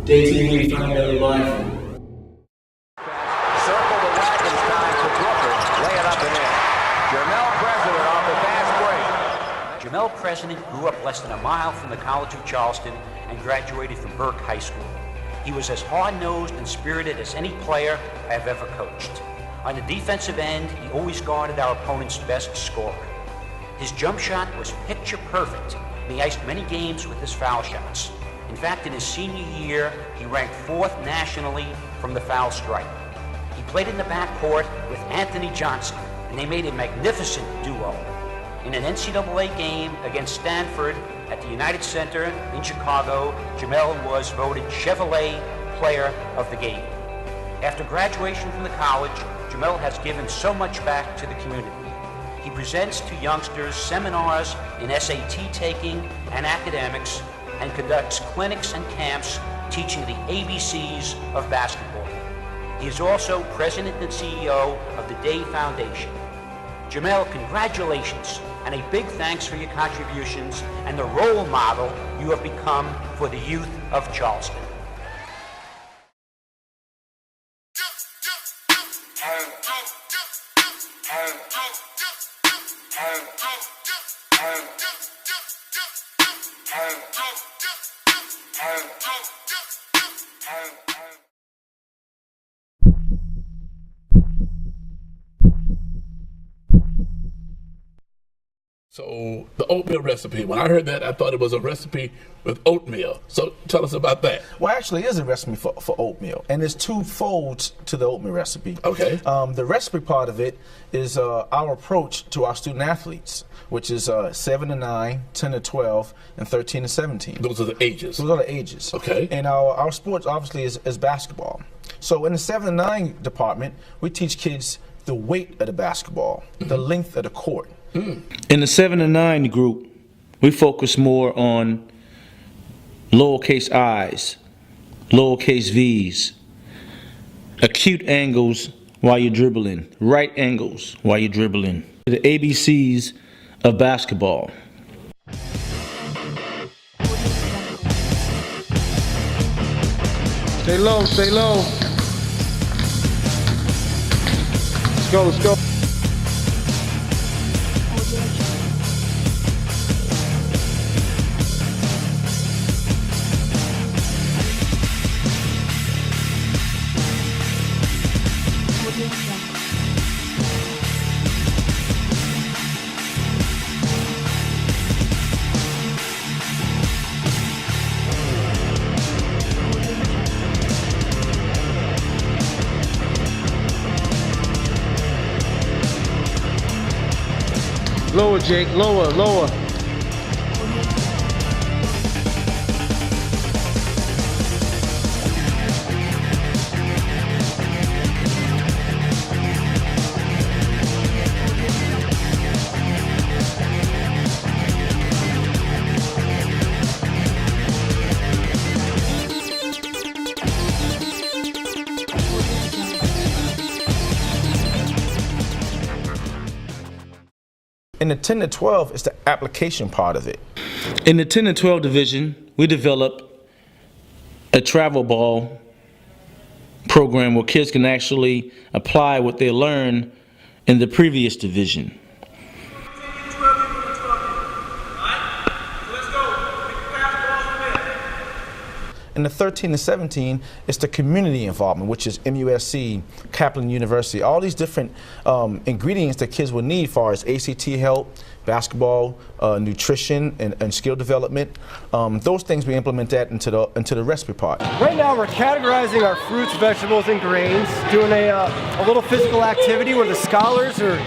JT from Illinois. Circle the wagons time to Brooker. Lay it up and in. Jamel President off the fast break. Jamel President grew up less than a mile from the College of Charleston and graduated from Burke High School. He was as hard-nosed and spirited as any player I have ever coached. On the defensive end, he always guarded our opponent's best scorer. His jump shot was picture perfect, and he iced many games with his foul shots. In fact, in his senior year, he ranked 4th nationally from the foul stripe. He played in the backcourt with Anthony Johnson, and they made a magnificent duo. In an NCAA game against Stanford at the United Center in Chicago, Jamel was voted Chevrolet Player of the Game. After graduation from the college, Jamel has given so much back to the community. He presents to youngsters seminars in SAT taking and academics, and conducts clinics and camps teaching the ABCs of basketball. He is also president and CEO of the Day Foundation. Jamel, congratulations, and a big thanks for your contributions and the role model you have become for the youth of Charleston. So the oatmeal recipe, when I heard that, I thought it was a recipe with oatmeal. So tell us about that. Well, actually, it is a recipe for oatmeal, and there's two folds to the oatmeal recipe. Okay. The recipe part of it is our approach to our student athletes, which is 7 to 9, 10 to 12, and 13 to 17. Those are the ages. Those are the ages. Okay. And our sports, obviously, is basketball. So in the 7 to 9 department, we teach kids the weight of the basketball, the length of the court. In the 7 to 9 group, we focus more on lowercase i's, lowercase v's, acute angles while you're dribbling, right angles while you're dribbling. The ABCs of basketball. Stay low, stay low. Let's go, let's go. Lower, Jake, lower, lower. In the 10 to 12, it's the application part of it. In the 10 to 12 division, we develop a travel ball program where kids can actually apply what they learn in the previous division. In the 13 to 17, it's the community involvement, which is MUSC, Kaplan University, all these different ingredients that kids will need as far as ACT help, basketball, nutrition, and skill development. Those things, we implement that into the recipe part. Right now we're categorizing our fruits, vegetables, and grains, doing a little physical activity where the scholars are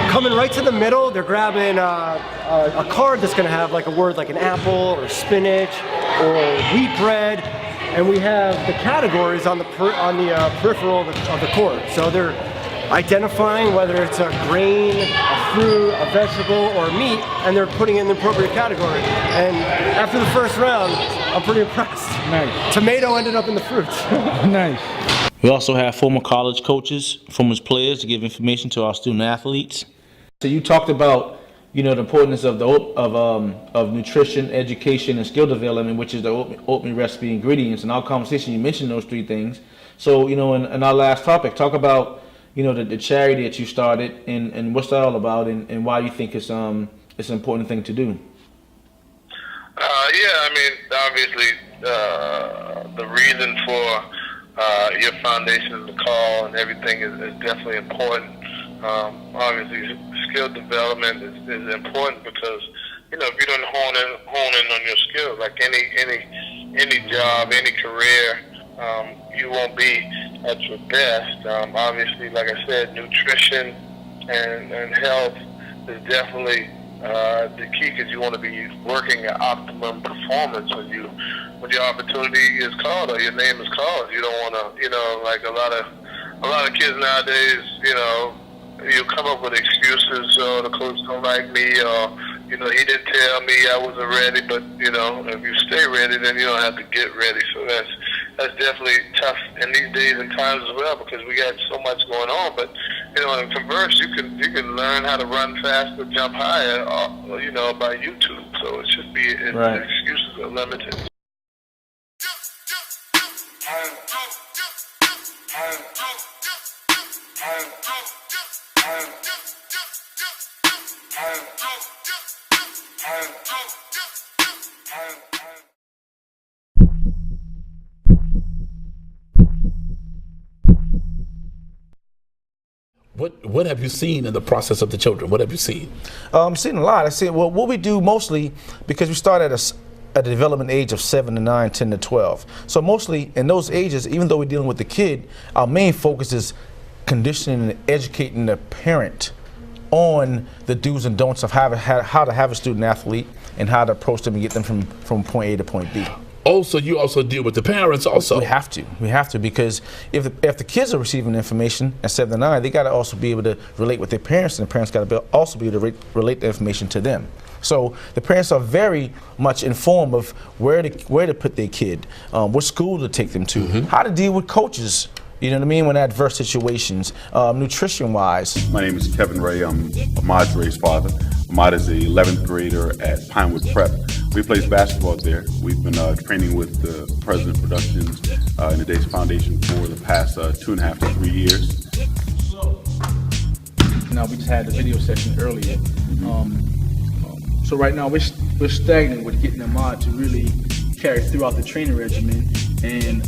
coming right to the middle. They're grabbing a card that's going to have like a word like an apple or spinach or wheat bread, and we have the categories on the peripheral of the court. So they're identifying whether it's a grain, a fruit, a vegetable, or a meat, and they're putting it in the appropriate category. And after the first round, I'm pretty impressed. Nice. Tomato ended up in the fruits. Nice. We also have former college coaches, former players to give information to our student athletes. So you talked about the importance of of nutrition, education, and skill development, which is the oatmeal recipe ingredients. In our conversation, you mentioned those three things. So, in our last topic, talk about, the charity that you started and what's that all about, and why you think it's an important thing to do. Yeah, I mean, obviously, the reason for your foundation, the call, and everything is definitely important. Obviously, skill development is important because, if you don't hone in on your skills, like any job, any career, you won't be at your best. Obviously, like I said, nutrition and health is definitely the key, because you want to be working at optimum performance when your opportunity is called or your name is called. You don't want to, like a lot of kids nowadays, you come up with excuses. Oh, the coach don't like me, or he didn't tell me I wasn't ready. But if you stay ready, then you don't have to get ready. So that's definitely tough in these days and times as well, because we got so much going on. But in converse, you can learn how to run faster, jump higher, by YouTube. So it should be Right. Excuses are limited. What have you seen in the process of the children? What have you seen? I'm seeing a lot. I see. Well, what we do mostly, because we start at a development age of 7 to 9, 10 to 12. So mostly in those ages, even though we're dealing with the kid, our main focus is conditioning and educating the parent on the do's and don'ts of how to have a student athlete and how to approach them and get them from point A to point B. Also, you also deal with the parents also. We have to, because if the kids are receiving information at 7 to 9, they got to also be able to relate with their parents, and the parents got to also be able to relate the information to them. So the parents are very much informed of where to put their kid, what school to take them to, how to deal with coaches. You know what I mean? When adverse situations, nutrition-wise. My name is Kevin Ray. I'm Ahmad's Ray's father. Ahmad is the 11th grader at Pinewood Prep. We play basketball there. We've been training with the President Productions and the Days Foundation for the past 2.5 to 3 years. Now, we just had the video session earlier. So right now, we're stagnant with getting Ahmad to really carry throughout the training regimen and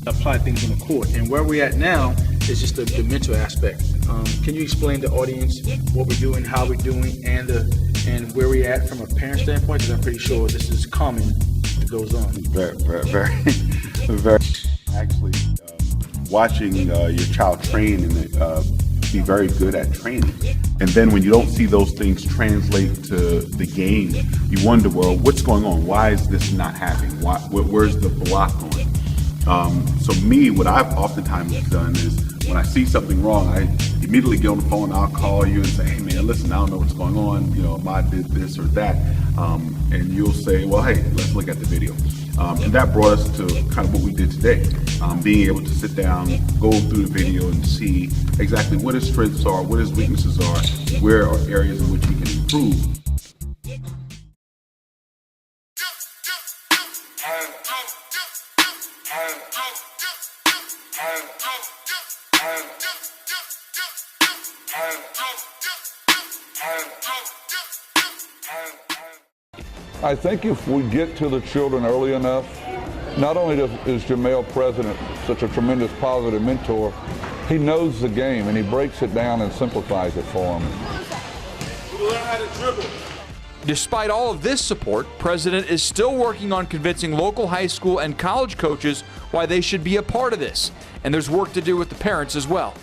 apply things on the court. And where we're at now is just the mental aspect. Can you explain to the audience what we're doing, how we're doing, and where we're at from a parent standpoint? Because I'm pretty sure this is common that goes on. Very. Actually, watching your child train and be very good at training. And then when you don't see those things translate to the game, you wonder, well, what's going on? Why is this not happening? Where's the block going? So what I've oftentimes done is when I see something wrong, I immediately get on the phone, I'll call you and say, hey man, listen, I don't know what's going on. Ahmad did this or that. And you'll say, well, hey, let's look at the video. And that brought us to kind of what we did today. Being able to sit down, go through the video and see exactly what his strengths are, what his weaknesses are, where are areas in which he can improve. I think if we get to the children early enough, not only is Jamel President such a tremendous positive mentor, he knows the game and he breaks it down and simplifies it for them. Learn how to dribble. Despite all of this support, President is still working on convincing local high school and college coaches why they should be a part of this. And there's work to do with the parents as well.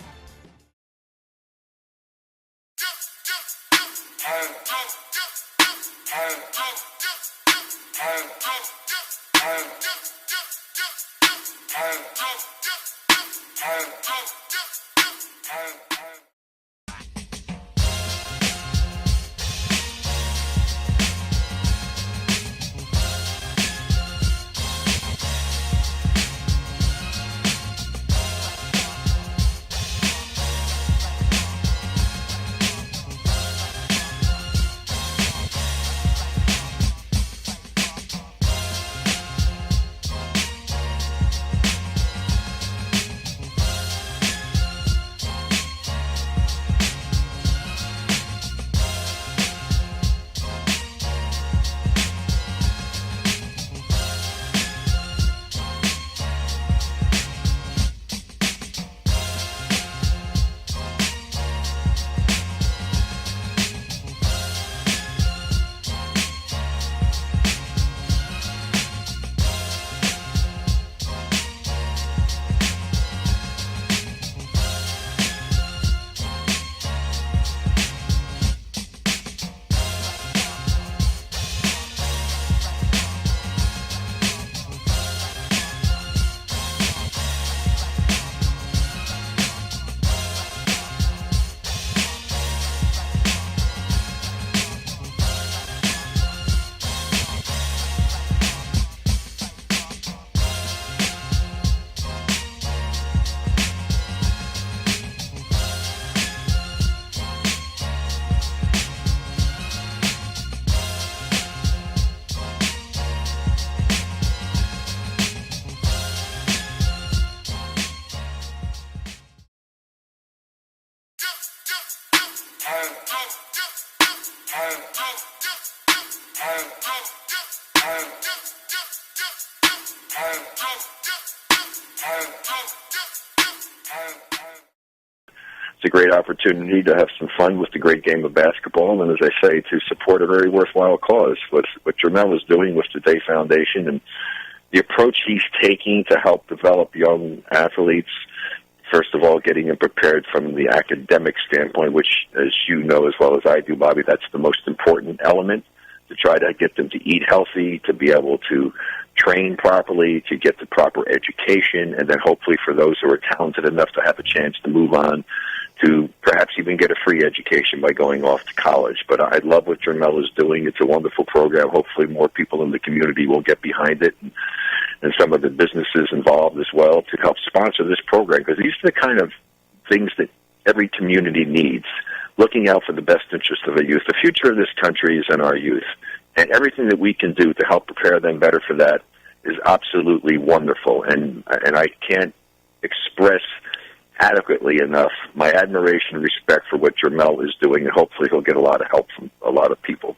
it's a great opportunity to have some fun with the great game of basketball, and as I say, to support a very worthwhile cause. What Jermel is doing with the Day Foundation and the approach he's taking to help develop young athletes, first of all, getting them prepared from the academic standpoint, which, as you know as well as I do, Bobby, that's the most important element, to try to get them to eat healthy, to be able to train properly, to get the proper education, and then hopefully for those who are talented enough to have a chance to move on to perhaps even get a free education by going off to college. But I love what Jermel is doing. It's a wonderful program. Hopefully more people in the community will get behind it, and some of the businesses involved as well, to help sponsor this program, because these are the kind of things that every community needs, looking out for the best interest of the youth. The future of this country is in our youth, and everything that we can do to help prepare them better for that is absolutely wonderful. And I can't express adequately enough my admiration and respect for what Jermel is doing, and hopefully he'll get a lot of help from a lot of people.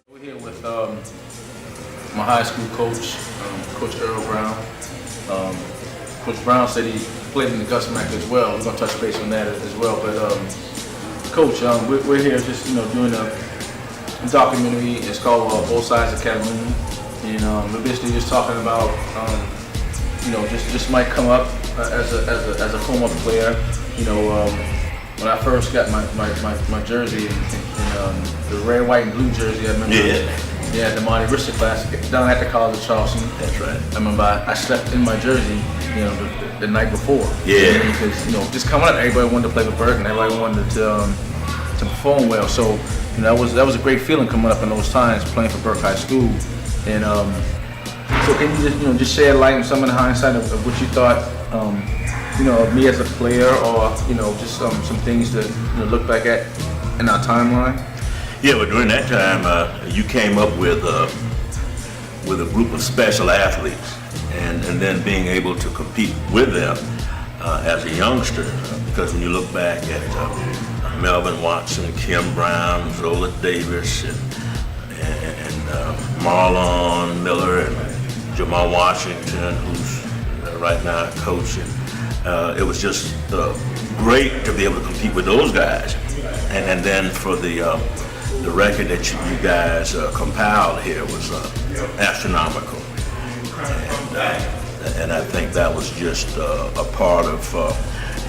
We're here with my high school coach, Coach Earl Brown. Coach Brown said he played in the Gus Mac as well. We're going to touch base on that as well. But Coach, we're here just doing a documentary. It's called Both Sides of Catalina, and we're basically just talking about just might come up as a former player. When I first got my jersey, the red, white, and blue jersey, I remember. Yeah, the Monte Rista Classic down at the College of Charleston. That's right. I remember I slept in my jersey, the night before. Yeah. Because just coming up, everybody wanted to play with Burke, and everybody wanted to perform well. So that was a great feeling coming up in those times, playing for Burke High School. And so can you just shed light on some of the hindsight of what you thought, of me as a player, or just some things to look back at in our timeline? Yeah, well, during that time, you came up with a group of special athletes, and then being able to compete with them as a youngster. Because when you look back at Melvin Watson, Kim Brown, Zola Davis, and Marlon Miller, and Jamal Washington, who's right now coaching, it was just great to be able to compete with those guys, and then for the record that you guys compiled here was astronomical, and I think that was just a part of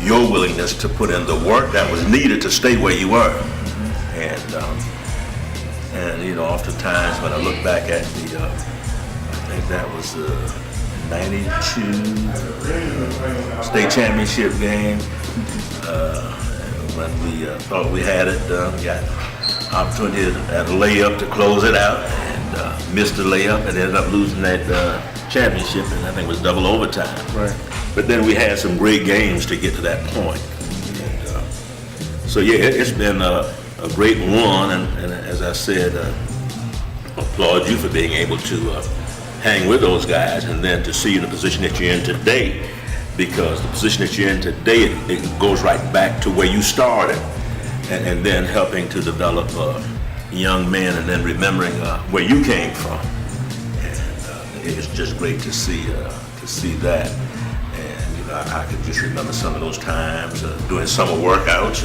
your willingness to put in the work that was needed to stay where you were, and oftentimes when I look back at the, I think that was 92 state championship game, when we thought we had it done, got opportunity at a layup to close it out, and missed the layup and ended up losing that championship, and I think it was double overtime. Right. But then we had some great games to get to that point. And, so yeah, it's been a great run, and as I said, applaud you for being able to hang with those guys, and then to see you in the position that you're in today, because the position that you're in today, it goes right back to where you started, and then helping to develop young men, and then remembering where you came from. And it's just great to see that. And I could just remember some of those times doing summer workouts,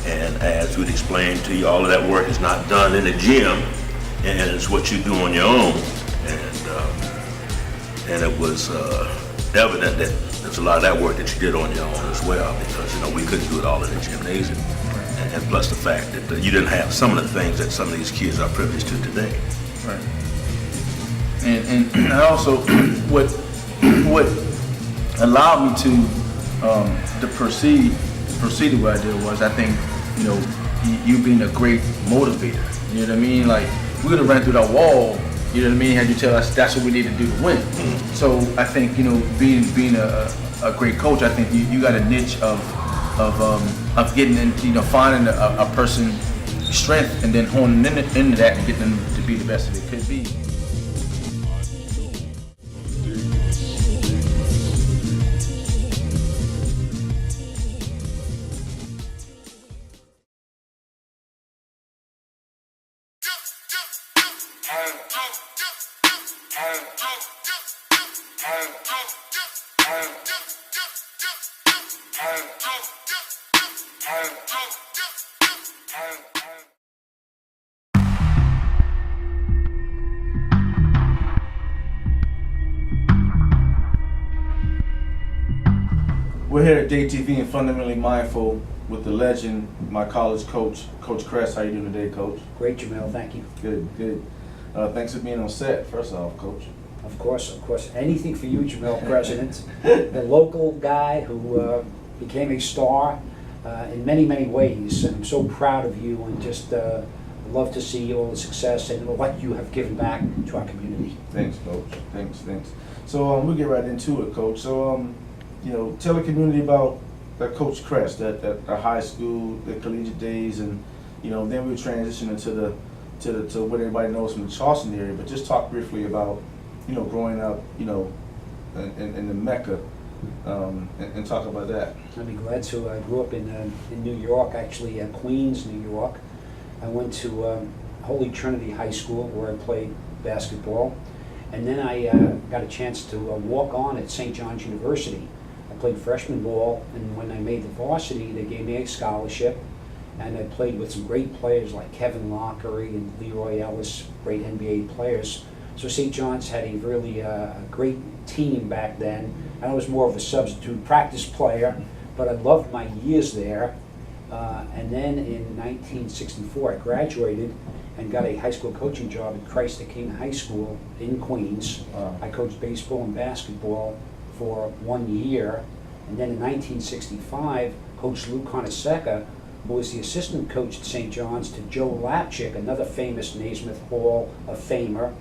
and as we'd explained to you, all of that work is not done in the gym, and it's what you do on your own. And it was evident that there's a lot of that work that you did on your own as well, because we couldn't do it all in the gymnasium. And plus the fact that you didn't have some of the things that some of these kids are privileged to today. Right. And also what allowed me to proceed the way I did was, I think, you being a great motivator. You know what I mean? Like, we would have ran through that wall, you know what I mean, had you tell us that's what we need to do to win. Mm-hmm. So I think, being a great coach, I think you got a niche of getting in, finding a person strength and then honing into that and getting them to be the best that they could be. We're here at JTV and Fundamentally Mindful with the legend, my college coach, Coach Kress. How you doing today, Coach? Great, Jamel. Thank you. Good, good. Thanks for being on set, first off, Coach. Of course. Anything for you, Jamel, President. The local guy who became a star in many, many ways. And I'm so proud of you and just love to see all the success and what you have given back to our community. Thanks, Coach. Thanks. So we'll get right into it, Coach. So, tell the community about Coach Kress, that high school, the collegiate days, and then we transition into to what everybody knows from the Charleston area. But just talk briefly about growing up, in the Mecca, and talk about that. I'd be glad to. I grew up in New York, actually, Queens, New York. I went to Holy Trinity High School where I played basketball, and then I got a chance to walk on at St. John's University. I played freshman ball, and when I made the varsity, they gave me a scholarship, and I played with some great players like Kevin Lockery and Leroy Ellis, great NBA players. So St. John's had a really great team back then. I was more of a substitute practice player, but I loved my years there. And then in 1964, I graduated and got a high school coaching job at Christ the King High School in Queens. I coached baseball and basketball for 1 year. And then in 1965, Coach Lou Conaseca, who was the assistant coach at St. John's to Joe Lapchick, another famous Naismith Hall of Famer,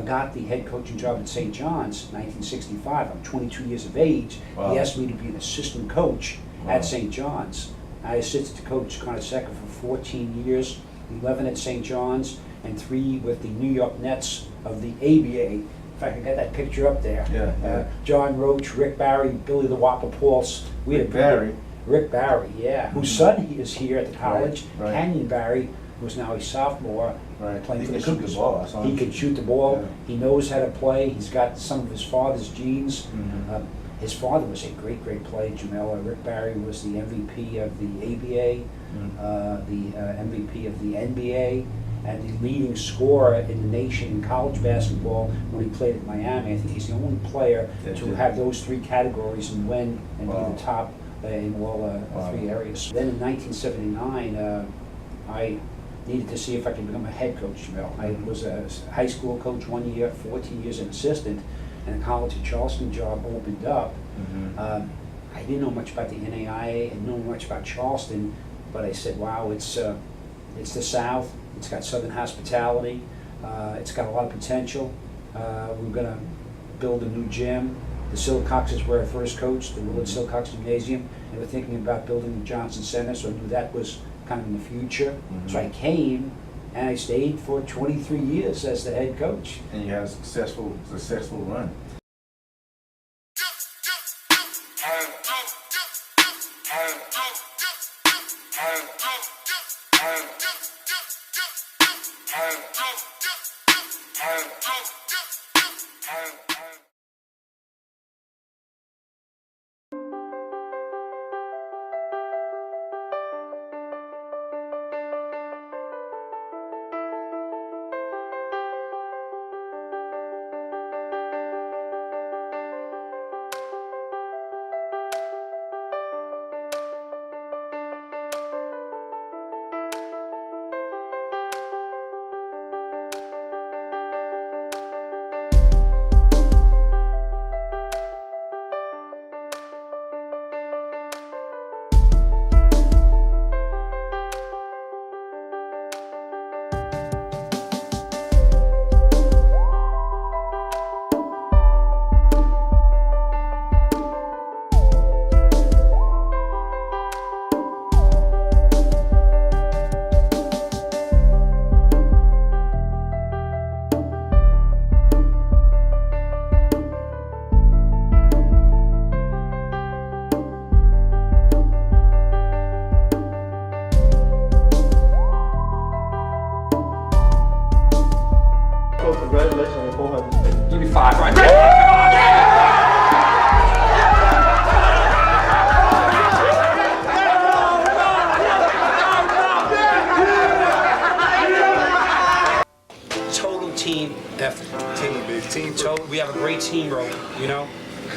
got the head coaching job at St. John's in 1965. I'm 22 years of age. Wow. He asked me to be an assistant coach at St. John's. I assisted Coach Conaseca for 14 years, 11 at St. John's, and 3 with the New York Nets of the ABA. In fact, I got that picture up there. Yeah. John Roach, Rick Barry, Billy the Whopper Pulse. Rick Barry, yeah. Whose son he is here at the college. Right. Canyon Barry, who's now a sophomore. Right. Playing He for can the shoot the Cougars. ball. I saw him. He can shoot the ball. Yeah. He knows how to play. He's got some of his father's genes. Mm-hmm. His father was a great player, Jamel. Rick Barry was the MVP of the ABA, the MVP of the NBA, and the leading scorer in the nation in college basketball when he played at Miami. I think he's the only player to have those 3 categories and win and be the top in all 3 areas. Then in 1979, I needed to see if I could become a head coach, Jamel. I was a high school coach 1 year, 14 years an assistant, and a college at Charleston job opened up. I didn't know much about the NAIA and know much about Charleston, but I said, wow, it's the South, it's got Southern hospitality, it's got a lot of potential. We're going to build a new gym. The Silcox is where I first coached, the Willard Silcox Gymnasium, and we're thinking about building the Johnson Center, so I knew that was kind of in the future. So I came, and I stayed for 23 years as the head coach. And you had a successful run. So we have a great team, you know.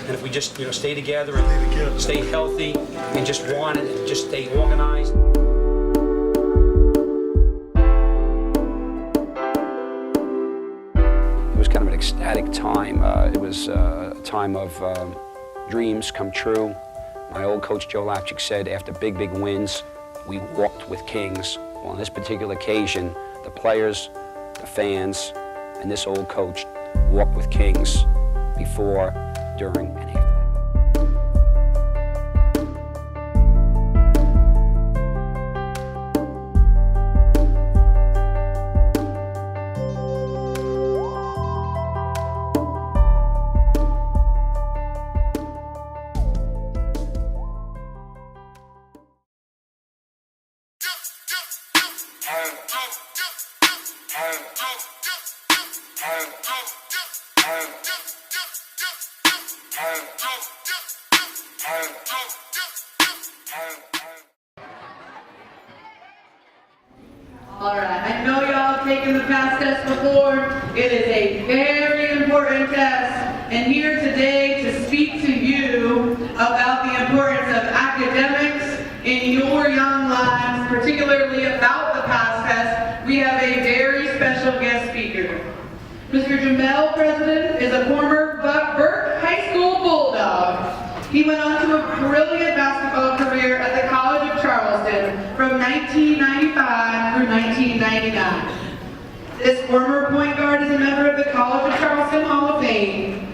And if we just, stay together and stay healthy and just want it and just stay organized. It was kind of an ecstatic time. It was a time of dreams come true. My old coach Joe Lapchick said after big wins, we walked with kings. Well, on this particular occasion, the players, the fans, and this old coach walked with kings before, during, and after. All right, I know y'all have taken the past test before. It is a very important test, and here today to speak to you about the importance of academics in your young lives, particularly about the past test, we have a very special guest speaker. Mr. Jamel President is a former Burke High School Bulldog. He went on to a brilliant basketball career at the College of Charleston from 1995 through 1999. This former point guard is a member of the College of Charleston Hall of Fame.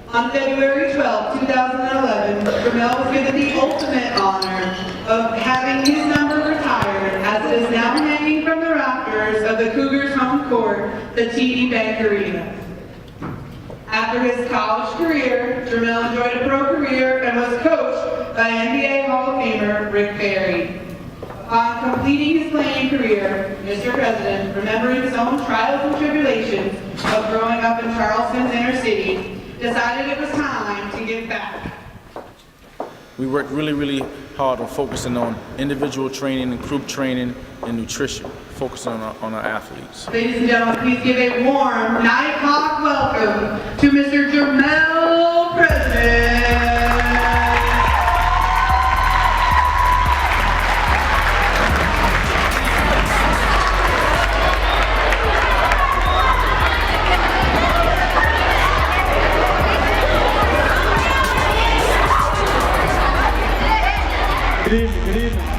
On February 12, 2011, Jamel was given the ultimate honor of having his number retired, as it is now hanging from the rafters of the Cougars' home court, the TD Bank Arena. After his college career, Jamel enjoyed a pro career and was coached by NBA Hall of Famer Rick Barry. Upon completing his playing career, Mr. President, remembering his own trials and tribulations of growing up in Charleston's inner city, decided it was time to give back. We worked really hard on focusing on individual training and group training and nutrition, focusing on our athletes. Ladies and gentlemen, please give a warm Nighthawk welcome to Mr. Jamel President. Good evening.